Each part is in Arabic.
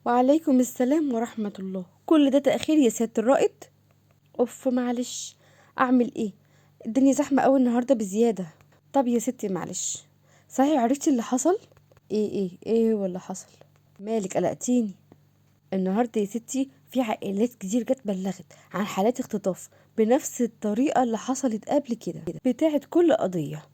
وعليكم السلام ورحمة الله. كل ده تأخير يا سيادة الرائد؟ اوف، معلش. اعمل ايه؟ الدنيا زحمة قوي النهاردة بزيادة. طب يا ستي معلش. صحيح عرفتي اللي حصل؟ ايه ولا حصل؟ مالك قلقتيني؟ النهاردة يا ستي في عائلات كتير جت بلغت عن حالات اختطاف بنفس الطريقة اللي حصلت قبل كده بتاعت كل قضية.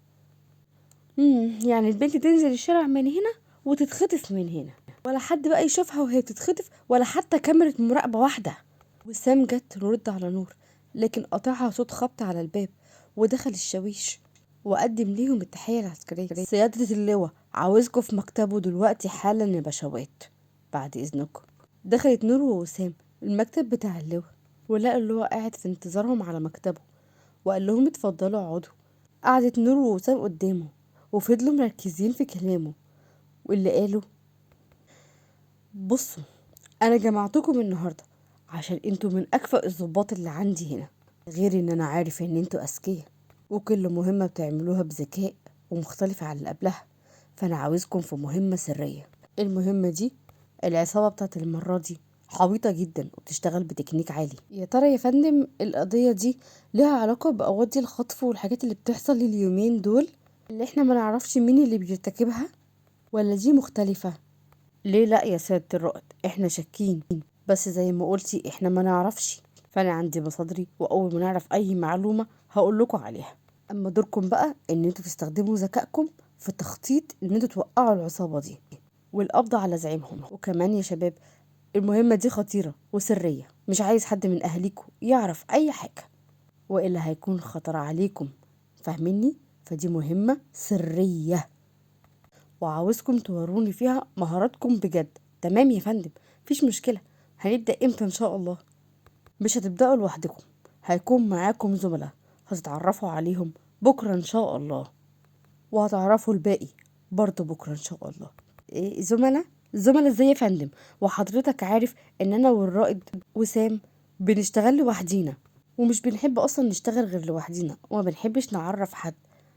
يعني البنت تنزل الشارع من هنا وتتخطف من هنا، ولا حد بقى يشوفها وهي بتتخطف، ولا حتى كاميرا مراقبة واحدة. وسام جت ترد على نور، لكن قطعها صوت خبط على الباب، ودخل الشاويش وقدم ليهم التحية العسكرية. سيادة اللواء عاوزكم في مكتبه دلوقتي حالا يا بشوات، بعد إذنكم. دخلت نور ووسام المكتب بتاع اللواء، ولقوا اللواء قاعد في انتظارهم على مكتبه، وقال لهم اتفضلوا اقعدوا. قعدت نور ووسام قدامه وفضلوا مركزين في كلامه، واللي قاله: بصوا، انا جمعتكم النهارده عشان انتوا من اكفأ الضباط اللي عندي هنا، غير ان انا عارف ان انتوا اذكياء وكل مهمة بتعملوها بذكاء ومختلفة عن اللي قبلها. فانا عاوزكم في مهمة سرية. المهمة دي العصابة بتاعت المرة دي حويطة جدا وبتشتغل بتكنيك عالي. يا ترى يا فندم القضية دي لها علاقة بقواضي الخطف والحاجات اللي بتحصل اليومين دول اللي احنا ما نعرفش مين اللي بيرتكبها، ولا دي مختلفة؟ ليه لا يا سيادة الرائد، احنا شاكين، بس زي ما قلتي احنا ما نعرفش. فانا عندي مصادري، واول ما نعرف اي معلومة هقول لكم عليها. اما دوركم بقى ان انتوا تستخدموا ذكائكم في تخطيط ان انتوا توقعوا العصابة دي والقبض على زعيمهم. وكمان يا شباب، المهمة دي خطيرة وسرية، مش عايز حد من اهليكم يعرف اي حاجة، والا هيكون خطر عليكم. فاهميني؟ فدي مهمة سرية، وعاوزكم توروني فيها مهاراتكم بجد. تمام يا فندم، مفيش مشكلة. هنبدأ امتى ان شاء الله؟ مش هتبدأوا لوحدكم، هيكون معاكم زملاء هتتعرفوا عليهم بكرة ان شاء الله، وهتعرفوا الباقي برضه بكرة ان شاء الله. ايه زملاء؟ زملاء ازاي يا فندم؟ وحضرتك عارف ان انا والرائد وسام بنشتغل لوحدينا، ومش بنحب اصلا نشتغل غير لوحدينا، وما بنحبش نعرف حد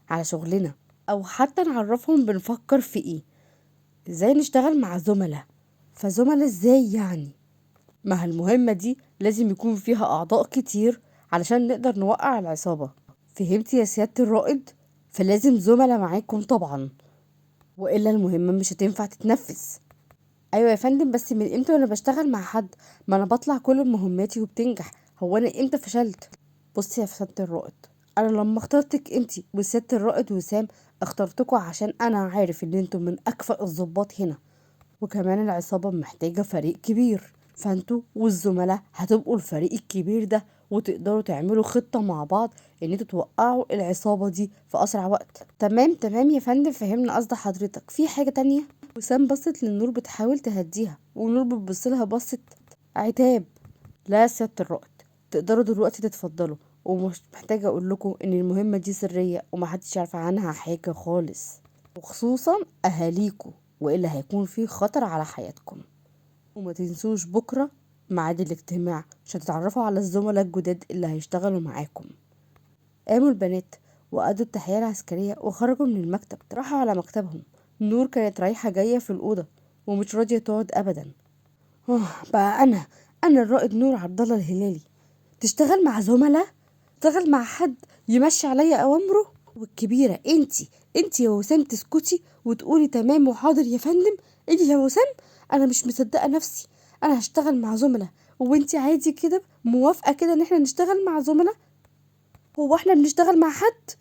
على شغلنا، او حتى نعرفهم بنفكر في ايه. ازاي نشتغل مع زملاء؟ فزملاء ازاي يعني؟ ما المهمة دي لازم يكون فيها اعضاء كتير علشان نقدر نوقع العصابة. فهمتي يا سيادة الرائد؟ فلازم زملاء معاكم طبعا، والا المهمة مش هتنفع تتنفذ. ايوه يا فندم، بس من امتى وانا بشتغل مع حد؟ ما انا بطلع كل مهماتي وبتنجح، هو انا امتى فشلت؟ بصي يا سيادة الرائد، انا لما اخترتك انتي وسيادة الرائد وسام اخترتكوا عشان انا عارف ان انتوا من اكفأ الضباط هنا، وكمان العصابة محتاجة فريق كبير، فانتوا والزملاء هتبقوا الفريق الكبير ده، وتقدروا تعملوا خطة مع بعض ان انتوا توقعوا العصابة دي في اسرع وقت. تمام يا فندم، فهمنا قصد حضرتك. في حاجة تانية؟ وسام بصت للنور بتحاول تهديها، ونور بتبصلها بصت عتاب. لا يا سيادة الرائد، تقدروا دلوقتي تتفضلوا، ومش محتاجة اقول لكم ان المهمة دي سرية ومحدش يعرف عنها حاجة خالص، وخصوصا اهاليكم، والا هيكون في خطر على حياتكم. وما تنسوش بكرة ميعاد الاجتماع عشان تتعرفوا على الزملاء الجداد اللي هيشتغلوا معاكم. قاموا البنات وأدوا التحية العسكرية وخرجوا من المكتب، راحوا على مكتبهم. نور كانت رايحة جاية في الأوضة ومش راضية تقعد أبدا. بقى أنا الرائد نور عبد الله الهلالي تشتغل مع زملاء؟ تشتغل مع حد يمشي عليا أوامره؟ والكبيرة انتي يا وسام تسكتي وتقولي تمام وحاضر يا فندم؟ انتي يا وسام؟ انا مش مصدقة نفسي. انا هشتغل مع زملاء وانتي عادي كده موافقة كده ان احنا نشتغل مع زملاء؟ هو احنا بنشتغل مع حد؟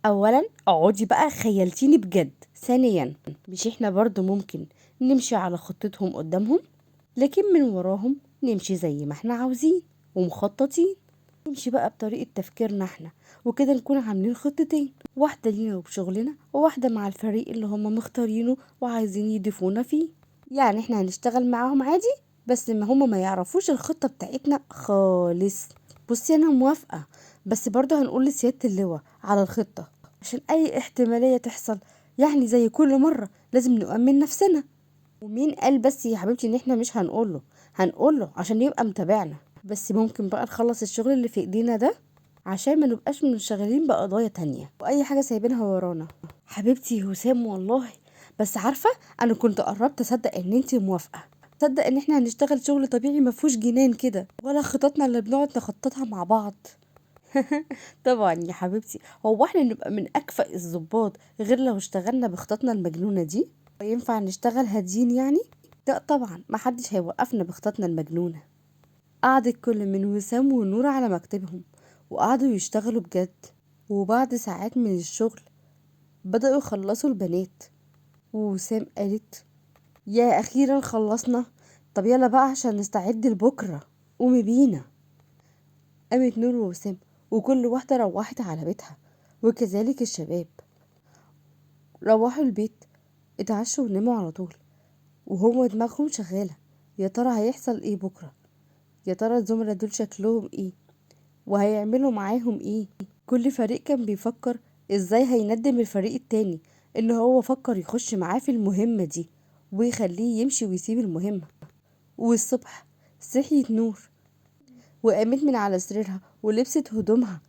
اولا اقعدي بقى، خيلتيني بجد. ثانيا، مش احنا برضو ممكن نمشي على خطتهم قدامهم، لكن من وراهم نمشي زي ما احنا عاوزين ومخططين. نمشي بقى بطريقة تفكيرنا احنا، وكده نكون عاملين خطتين، واحدة لينا وبشغلنا، وواحدة مع الفريق اللي هم مختارينه وعايزين يضيفونا فيه. يعني احنا هنشتغل معاهم عادي، بس ما هم ما يعرفوش الخطة بتاعتنا خالص. بصي انا موافقة، بس برضه هنقول لسيادة اللواء على الخطة عشان اي احتمالية تحصل. يعني زي كل مرة لازم نؤمن نفسنا. ومين قال بس يا حبيبتي ان احنا مش هنقوله عشان يبقى متابعنا. بس ممكن بقى نخلص الشغل اللي في ايدينا ده عشان ما نبقاش منشغلين بقضايا تانية واي حاجة سايبينها ورانا. حبيبتي يا وسام والله، بس عارفة انا كنت قربت اصدق ان انتي موافقة. تصدق ان احنا هنشتغل شغل طبيعي مفهوش جنان كده، ولا خططنا اللي بنقعد نخططها مع بعض. طبعا يا حبيبتي، هو احنا نبقى من اكفأ الضباط غير لو اشتغلنا بخططنا المجنونة دي؟ ينفع نشتغل هادين يعني؟ لا طبعا، محدش هيوقفنا بخططنا المجنونة. قعدت كل من وسام ونور على مكتبهم وقعدوا يشتغلوا بجد. وبعد ساعات من الشغل بدأوا يخلصوا البنات، ووسام قالت: يا أخيرا خلصنا، طب يلا بقى عشان نستعد لبكرة، قومي بينا. قامت نور ووسام وكل واحدة روحت على بيتها، وكذلك الشباب روحوا البيت، اتعشوا وناموا على طول، وهو دماغهم شغالة: يا ترى هيحصل ايه بكرة؟ يا ترى الزملاء دول شكلهم ايه؟ وهيعملوا معاهم ايه؟ كل فريق كان بيفكر ازاي هيندم الفريق التاني ان هو فكر يخش معاه في المهمة دي ويخليه يمشي ويسيب المهمة. والصبح صحيت نور وقامت من على سريرها ولبست هدومها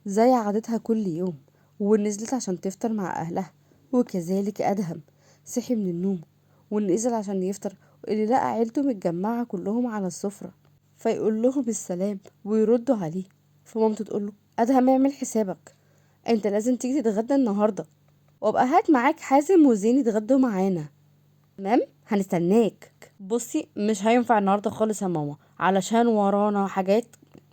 زي عادتها كل يوم، ونزلت عشان تفطر مع أهلها. وكذلك أدهم صحي من النوم ونزل عشان يفطر، اللي لقى عيلته متجمعة كلهم على السفرة، فيقول لهم السلام ويردوا عليه. فمامته تقول له: أدهم اعمل حسابك، انت لازم تيجي تتغدى النهاردة، وابقى هات معاك حازم وزين يتغدوا معانا. تمام، هنستناك. بصي مش هينفع النهارده خالص يا ماما، علشان ورانا حاجات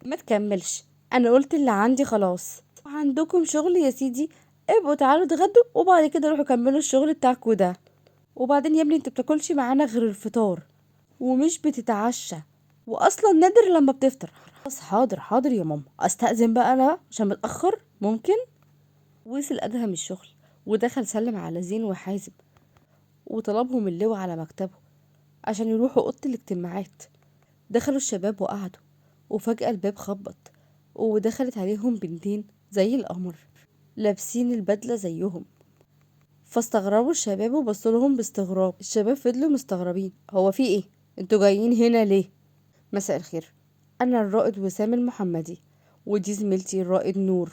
ما تكملش، انا قلت اللي عندي خلاص. عندكم شغل يا سيدي، ابقوا تعالوا اتغدوا وبعد كده روحوا كملوا الشغل بتاعكوا ده. وبعدين يا ابني انت بتاكلش معانا غير الفطار ومش بتتعشى، واصلا نادر لما بتفطر. خلاص حاضر حاضر يا ماما، استأذن بقى انا عشان متأخر ممكن. وصل ادهم الشغل ودخل سلم على زين وحازم وطلبهم اللواء على مكتبه عشان يروحوا اوضه الاجتماعات. دخلوا الشباب وقعدوا، وفجأة الباب خبط ودخلت عليهم بنتين زي القمر لابسين البدلة زيهم. فاستغربوا الشباب وبصوا لهم باستغراب. الشباب فضلوا مستغربين: هو في ايه؟ انتوا جايين هنا ليه؟ مساء الخير، انا الرائد وسام المحمدي، ودي زميلتي الرائد نور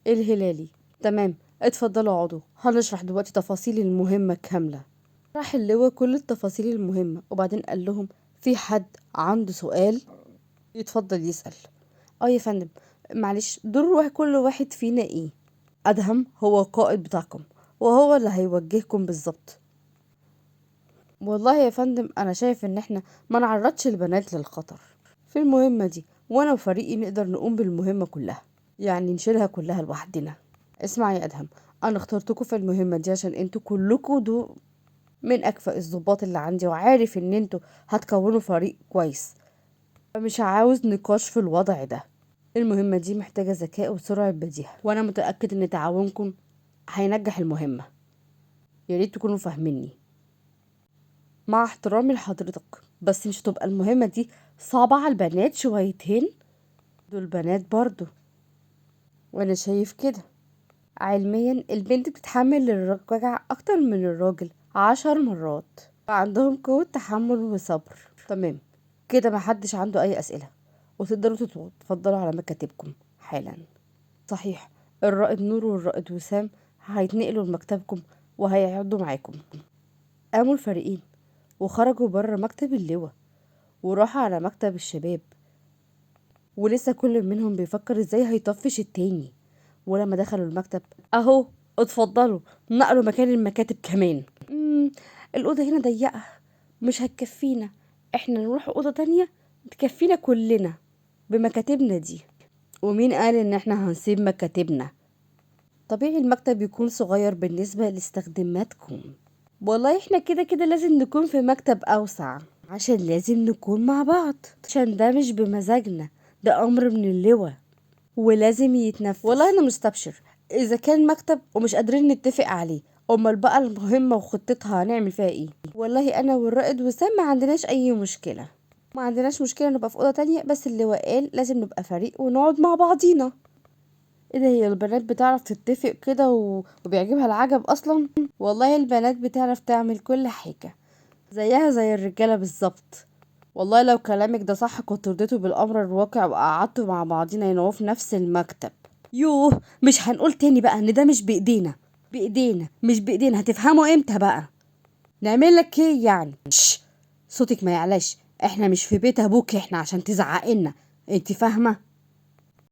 الهلالي. تمام، اتفضلوا اقعدوا، هنشرح دلوقتي تفاصيل المهمة كاملة. راح اللواء كل التفاصيل المهمة وبعدين قال لهم: في حد عنده سؤال يتفضل يسأل. اه يا فندم، معلش دور كل واحد فينا ايه؟ ادهم هو القائد بتاعكم وهو اللي هيوجهكم بالظبط. والله يا فندم انا شايف ان احنا ما نعرضش البنات للخطر في المهمة دي، وانا وفريقي نقدر نقوم بالمهمة كلها، يعني نشيلها كلها لوحدنا. اسمع يا ادهم، انا اخترتكم في المهمة دي عشان انتوا كلكم من اكفأ الضباط اللي عندي، وعارف ان انتوا هتكونوا فريق كويس، فمش عاوز نقاش في الوضع ده. المهمة دي محتاجة ذكاء وسرعة بديهة، وانا متأكد ان تعاونكم هينجح المهمة، يا ريت تكونوا فاهميني. مع احترامي لحضرتك، بس مش هتبقى المهمة دي صعبة على البنات شويتين؟ دول بنات برضو، وانا شايف كده. علميا البنت بتتحمل الوجع اكتر من الراجل 10 مرات، فعندهم قوة تحمل وصبر. تمام كده، محدش عنده اي اسئلة، وتقدروا تفضلوا على مكاتبكم حالا. صحيح، الرائد نور والرائد وسام هيتنقلوا لمكتبكم وهيقعدوا معاكم. قاموا الفريقين وخرجوا بره مكتب اللواء وراحوا على مكتب الشباب، ولسه كل منهم بيفكر ازاي هيطفش التاني. ولما دخلوا المكتب: اهو اتفضلوا، نقلوا مكان المكاتب كمان. الأوضة هنا ضيقة مش هتكفينا، احنا نروح أوضة تانية تكفينا كلنا بمكاتبنا دي. ومين قال ان احنا هنسيب مكاتبنا؟ طبيعي المكتب يكون صغير بالنسبة لاستخداماتكم. والله احنا كده كده لازم نكون في مكتب اوسع عشان لازم نكون مع بعض، عشان ده مش بمزاجنا، ده امر من اللواء ولازم يتنفذ. والله انا مستبشر، اذا كان مكتب ومش قادرين نتفق عليه، امال بقى المهمة وخطتها هنعمل فيها ايه؟ والله انا والرائد وسام ما عندناش اي مشكلة، ما عندناش مشكلة نبقى في اوضة تانية، بس اللواء قال لازم نبقى فريق ونقعد مع بعضينا. ايه ده، هي البنات بتعرف تتفق كده وبيعجبها العجب اصلا؟ والله البنات بتعرف تعمل كل حاجة زيها زي الرجالة بالظبط. والله لو كلامك ده صح كنت رديته بالامر الواقع وقعدتوا مع بعضينا ينوموا في نفس المكتب. يوه، مش هنقول تاني بقى ان ده مش بايدينا، بايدينا مش بايدينا، هتفهموا امتى بقى؟ نعمل لك ايه يعني؟ صوتك ما يعلاش، احنا مش في بيت ابوك احنا عشان تزعقلنا، انت فاهمة؟